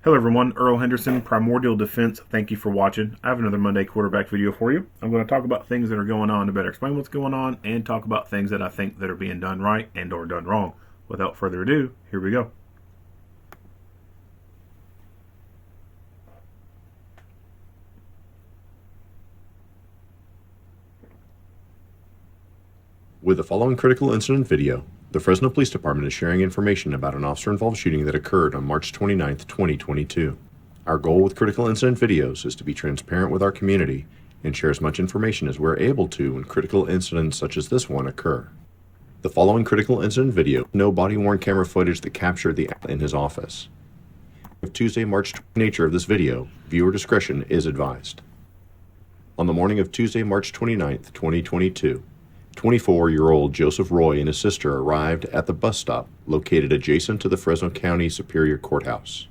Hello everyone, Earl Henderson, Primordial Defense. Thank you for watching. I have another Monday quarterback video for you. I'm going to talk about things that are going on to better explain what's going on and talk about things that I think that are being done right and or done wrong. Without further ado, here we go. With the following critical incident video, the Fresno Police Department is sharing information about an officer-involved shooting that occurred on March 29, 2022. Our goal with critical incident videos is to be transparent with our community and share as much information as we're able to when critical incidents such as this one occur. The following critical incident video, no body-worn camera footage that captured the in his office. With Tuesday, March 20 nature of this video, viewer discretion is advised. On the morning of Tuesday, March 29, 2022, 24-year-old Joseph Roy and his sister arrived at the bus stop located adjacent to the Fresno County Superior Courthouse.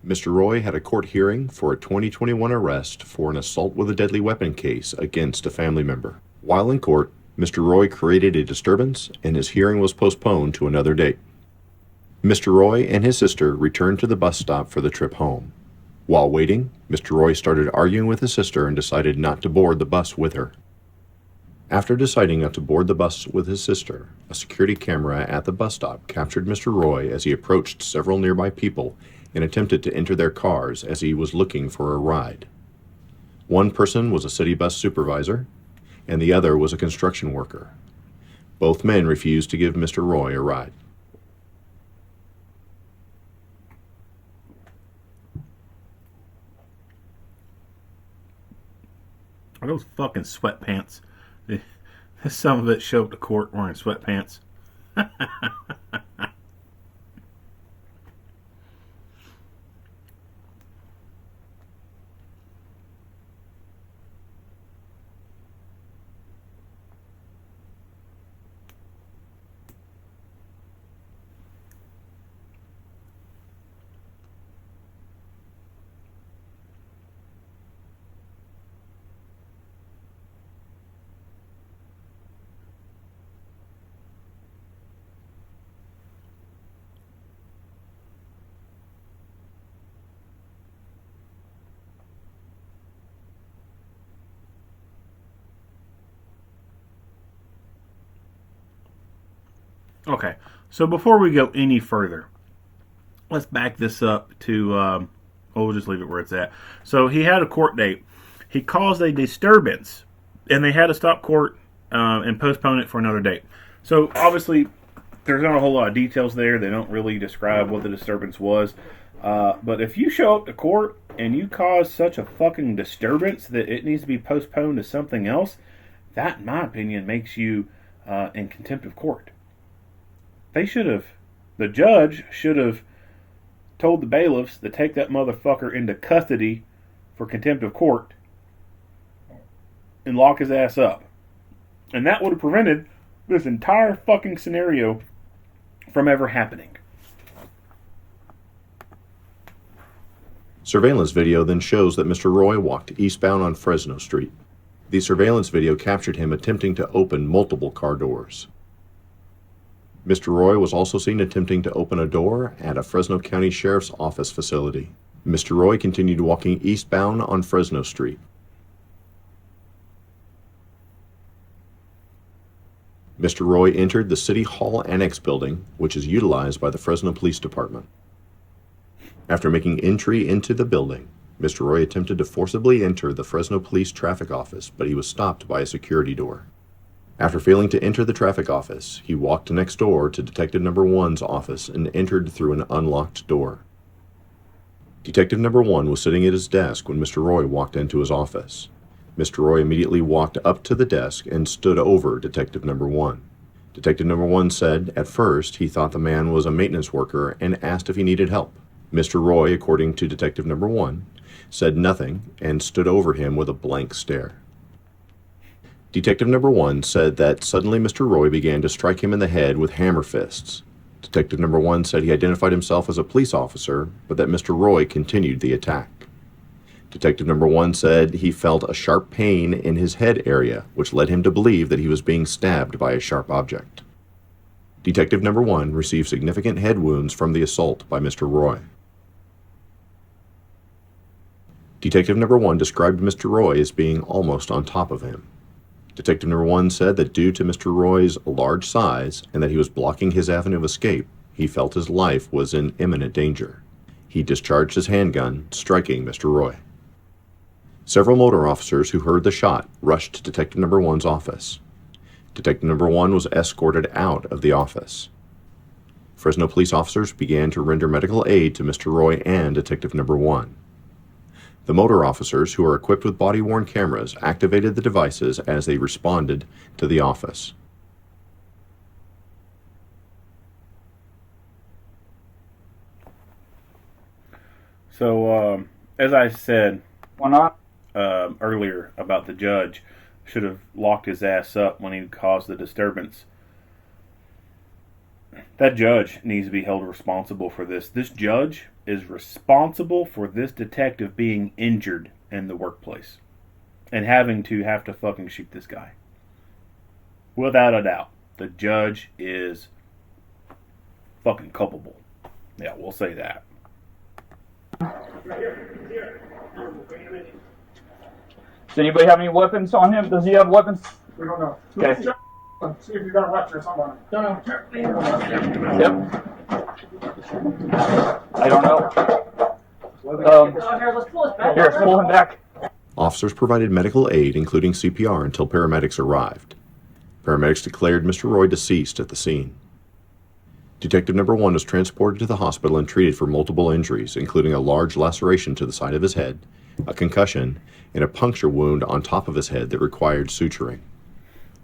Mr. Roy had a court hearing for a 2021 arrest for an assault with a deadly weapon case against a family member. While in court, Mr. Roy created a disturbance and his hearing was postponed to another date. Mr. Roy and his sister returned to the bus stop for the trip home. While waiting, Mr. Roy started arguing with his sister and decided not to board the bus with her. After deciding not to board the bus with his sister, a security camera at the bus stop captured Mr. Roy as he approached several nearby people and attempted to enter their cars as he was looking for a ride. One person was a city bus supervisor, and the other was a construction worker. Both men refused to give Mr. Roy a ride. Are those fucking sweatpants? Some of it show up to court wearing sweatpants. Okay, so before we go any further, let's back this up to, we'll just leave it where it's at. So he had a court date. He caused a disturbance, and they had to stop court and postpone it for another date. So obviously, there's not a whole lot of details there. They don't really describe what the disturbance was. But if you show up to court and you cause such a fucking disturbance that it needs to be postponed to something else, that, in my opinion, makes you in contempt of court. The judge should have told the bailiffs to take that motherfucker into custody for contempt of court and lock his ass up. And that would have prevented this entire fucking scenario from ever happening. Surveillance video then shows that Mr. Roy walked eastbound on Fresno Street. The surveillance video captured him attempting to open multiple car doors. Mr. Roy was also seen attempting to open a door at a Fresno County Sheriff's Office facility. Mr. Roy continued walking eastbound on Fresno Street. Mr. Roy entered the City Hall Annex building, which is utilized by the Fresno Police Department. After making entry into the building, Mr. Roy attempted to forcibly enter the Fresno Police Traffic Office, but he was stopped by a security door. After failing to enter the traffic office, he walked next door to Detective Number 1's office and entered through an unlocked door. Detective Number 1 was sitting at his desk when Mr. Roy walked into his office. Mr. Roy immediately walked up to the desk and stood over Detective Number 1. Detective Number 1 said at first he thought the man was a maintenance worker and asked if he needed help. Mr. Roy, according to Detective Number 1, said nothing and stood over him with a blank stare. Detective Number 1 said that suddenly Mr. Roy began to strike him in the head with hammer fists. Detective Number 1 said he identified himself as a police officer, but that Mr. Roy continued the attack. Detective Number 1 said he felt a sharp pain in his head area, which led him to believe that he was being stabbed by a sharp object. Detective Number 1 received significant head wounds from the assault by Mr. Roy. Detective number 1 described Mr. Roy as being almost on top of him. Detective number 1 said that due to Mr. Roy's large size and that he was blocking his avenue of escape, he felt his life was in imminent danger. He discharged his handgun, striking Mr. Roy. Several motor officers who heard the shot rushed to Detective number 1's office. Detective number 1 was escorted out of the office. Fresno police officers began to render medical aid to Mr. Roy and Detective number 1. The motor officers, who are equipped with body-worn cameras, activated the devices as they responded to the office. So, as I said Why not? Earlier about the judge should have locked his ass up when he caused the disturbance. That judge needs to be held responsible for this. This judge is responsible for this detective being injured in the workplace and having to fucking shoot this guy. Without a doubt, the judge is fucking culpable. Yeah, we'll say that. Does anybody have any weapons on him? Does he have weapons? We don't know. Okay. See if you got a weapon or something on it. No, no. Yep. I don't know. Here, let's pull it back. Here, pull him back. Officers provided medical aid, including CPR, until paramedics arrived. Paramedics declared Mr. Roy deceased at the scene. Detective number 1 was transported to the hospital and treated for multiple injuries, including a large laceration to the side of his head, a concussion, and a puncture wound on top of his head that required suturing.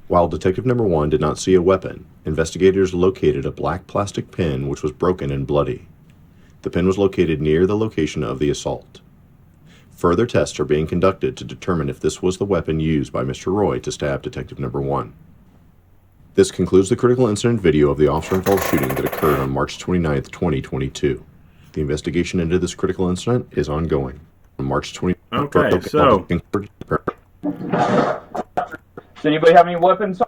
While Detective number 1 did not see a weapon, investigators located a black plastic pin which was broken and bloody. The pin was located near the location of the assault. Further tests are being conducted to determine if this was the weapon used by Mr. Roy to stab Detective number 1. This concludes the critical incident video of the officer-involved shooting that occurred on March 29, 2022. The investigation into this critical incident is ongoing. On March 20. Okay, so Does anybody have any weapons?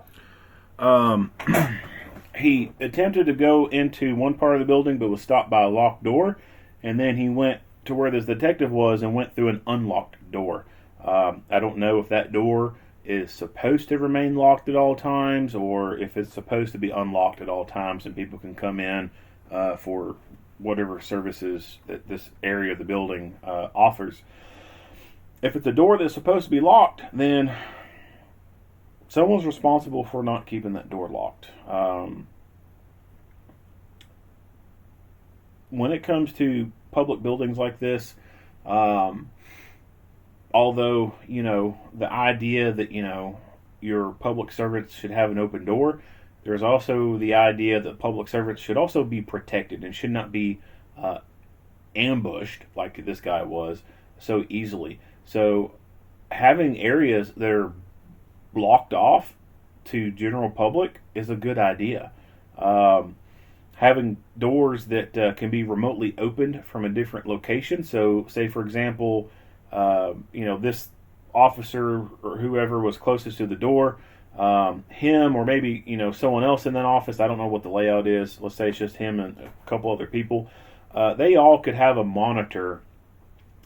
he attempted to go into one part of the building but was stopped by a locked door, and then he went to where this detective was and went through an unlocked door. I don't know if that door is supposed to remain locked at all times or if it's supposed to be unlocked at all times and people can come in for whatever services that this area of the building offers. If it's a door that's supposed to be locked, then someone's responsible for not keeping that door locked. When it comes to public buildings like this, although, the idea that, your public servants should have an open door, there's also the idea that public servants should also be protected and should not be ambushed like this guy was so easily. So having areas that are blocked off to general public is a good idea. Having doors that can be remotely opened from a different location. So, say for example, this officer or whoever was closest to the door, him or maybe someone else in that office. I don't know what the layout is. Let's say it's just him and a couple other people. They all could have a monitor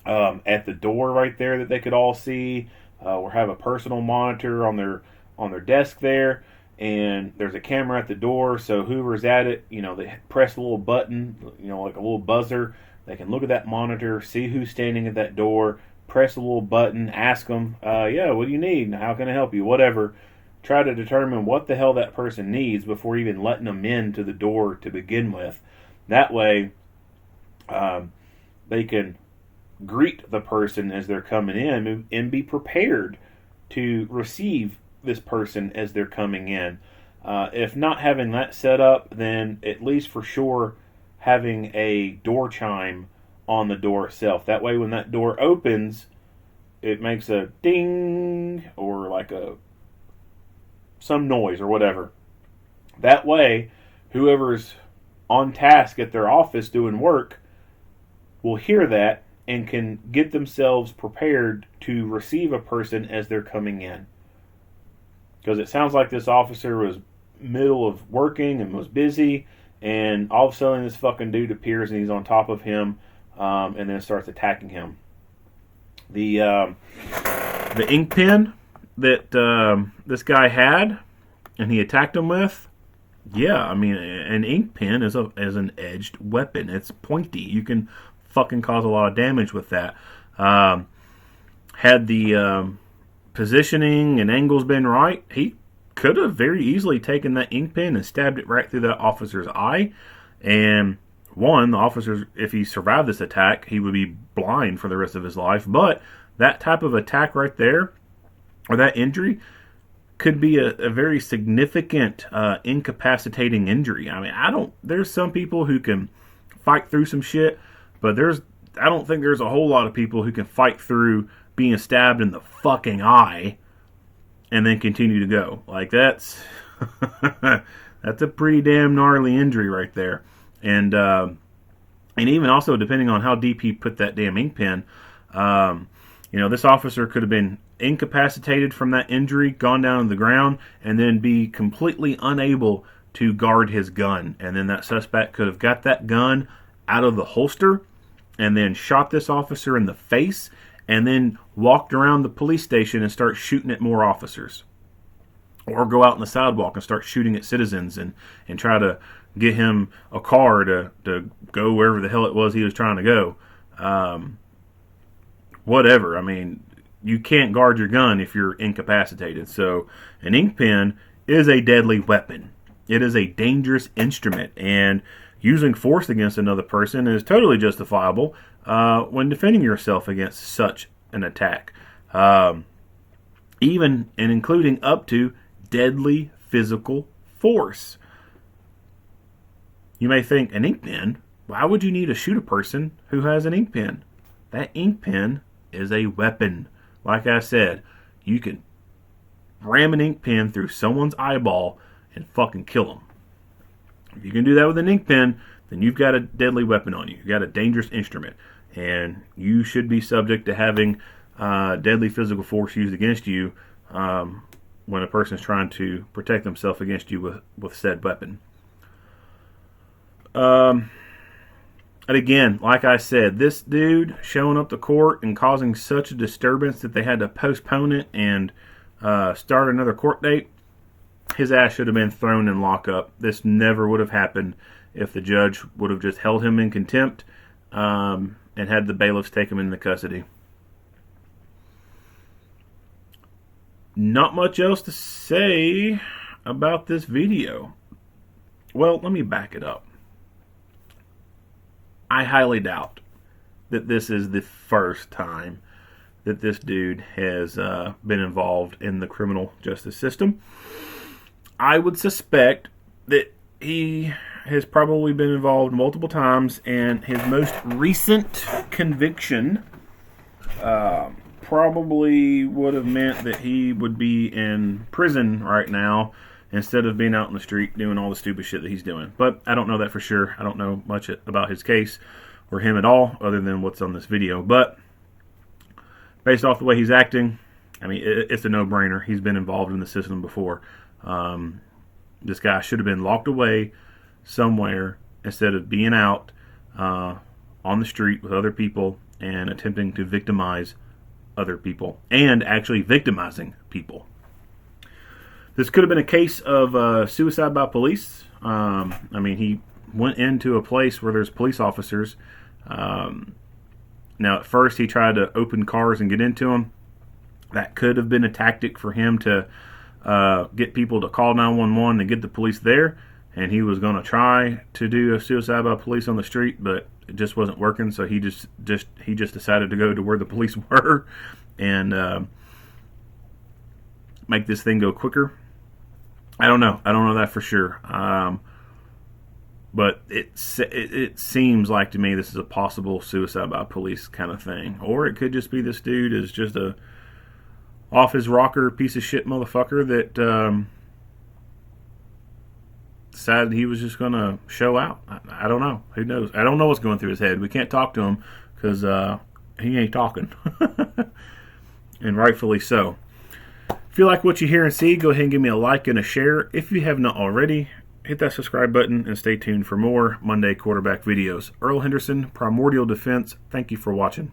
at the door right there that they could all see. Or have a personal monitor on their desk there, and there's a camera at the door, so whoever's at it, they press a little button, like a little buzzer. They can look at that monitor, see who's standing at that door, press a little button, ask them, what do you need? How can I help you? Whatever. Try to determine what the hell that person needs before even letting them into the door to begin with. That way, they can greet the person as they're coming in and be prepared to receive this person as they're coming in. If not having that set up, then at least for sure having a door chime on the door itself. That way when that door opens, it makes a ding or like some noise or whatever. That way, whoever's on task at their office doing work will hear that and can get themselves prepared to receive a person as they're coming in. Because it sounds like this officer was middle of working and was busy, and all of a sudden this fucking dude appears and he's on top of him, and then starts attacking him. The ink pen that this guy had and he attacked him with, yeah, I mean, an ink pen is an edged weapon. It's pointy. You can fucking cause a lot of damage with that. Had the positioning and angles been right, he could have very easily taken that ink pen and stabbed it right through that officer's eye. And the officer, if he survived this attack, he would be blind for the rest of his life. But that type of attack right there, or that injury, could be a very significant incapacitating injury. I mean, there's some people who can fight through some shit, but I don't think there's a whole lot of people who can fight through being stabbed in the fucking eye and then continue to go. Like, that's that's a pretty damn gnarly injury right there. And even also, depending on how deep he put that damn ink pen, this officer could have been incapacitated from that injury, gone down to the ground, and then be completely unable to guard his gun. And then that suspect could have got that gun out of the holster and then shot this officer in the face and then walked around the police station and start shooting at more officers. Or go out on the sidewalk and start shooting at citizens and try to get him a car to go wherever the hell it was he was trying to go. Whatever. I mean, you can't guard your gun if you're incapacitated. So an ink pen is a deadly weapon. It is a dangerous instrument, and using force against another person is totally justifiable when defending yourself against such an attack. Even and including up to deadly physical force. You may think, an ink pen? Why would you need to shoot a person who has an ink pen? That ink pen is a weapon. Like I said, you can ram an ink pen through someone's eyeball and fucking kill them. If you can do that with an ink pen, then you've got a deadly weapon on you. You've got a dangerous instrument. And you should be subject to having deadly physical force used against you when a person is trying to protect themselves against you with said weapon. And again, like I said, this dude showing up to court and causing such a disturbance that they had to postpone it and start another court date, his ass should have been thrown in lockup. This never would have happened if the judge would have just held him in contempt and had the bailiffs take him into custody. Not much else to say about this video. Well, let me back it up. I highly doubt that this is the first time that this dude has been involved in the criminal justice system. I would suspect that he has probably been involved multiple times, and his most recent conviction probably would have meant that he would be in prison right now instead of being out in the street doing all the stupid shit that he's doing. But I don't know that for sure. I don't know much about his case or him at all other than what's on this video. But based off the way he's acting, I mean, it's a no-brainer. He's been involved in the system before. This guy should have been locked away somewhere instead of being out on the street with other people and attempting to victimize other people and actually victimizing people. This could have been a case of suicide by police. I mean, he went into a place where there's police officers. Now, at first, he tried to open cars and get into them. That could have been a tactic for him to get people to call 911 and get the police there. And he was going to try to do a suicide by police on the street, but it just wasn't working. So he just decided to go to where the police were and make this thing go quicker. I don't know that for sure. But it seems like to me this is a possible suicide by police kind of thing. Or it could just be this dude is just a off his rocker piece of shit motherfucker that decided he was just going to show out. I don't know. Who knows? I don't know what's going through his head. We can't talk to him because he ain't talking. And rightfully so. If you like what you hear and see, go ahead and give me a like and a share. If you have not already, hit that subscribe button and stay tuned for more Monday quarterback videos. Earl Henderson, Primordial Defense, thank you for watching.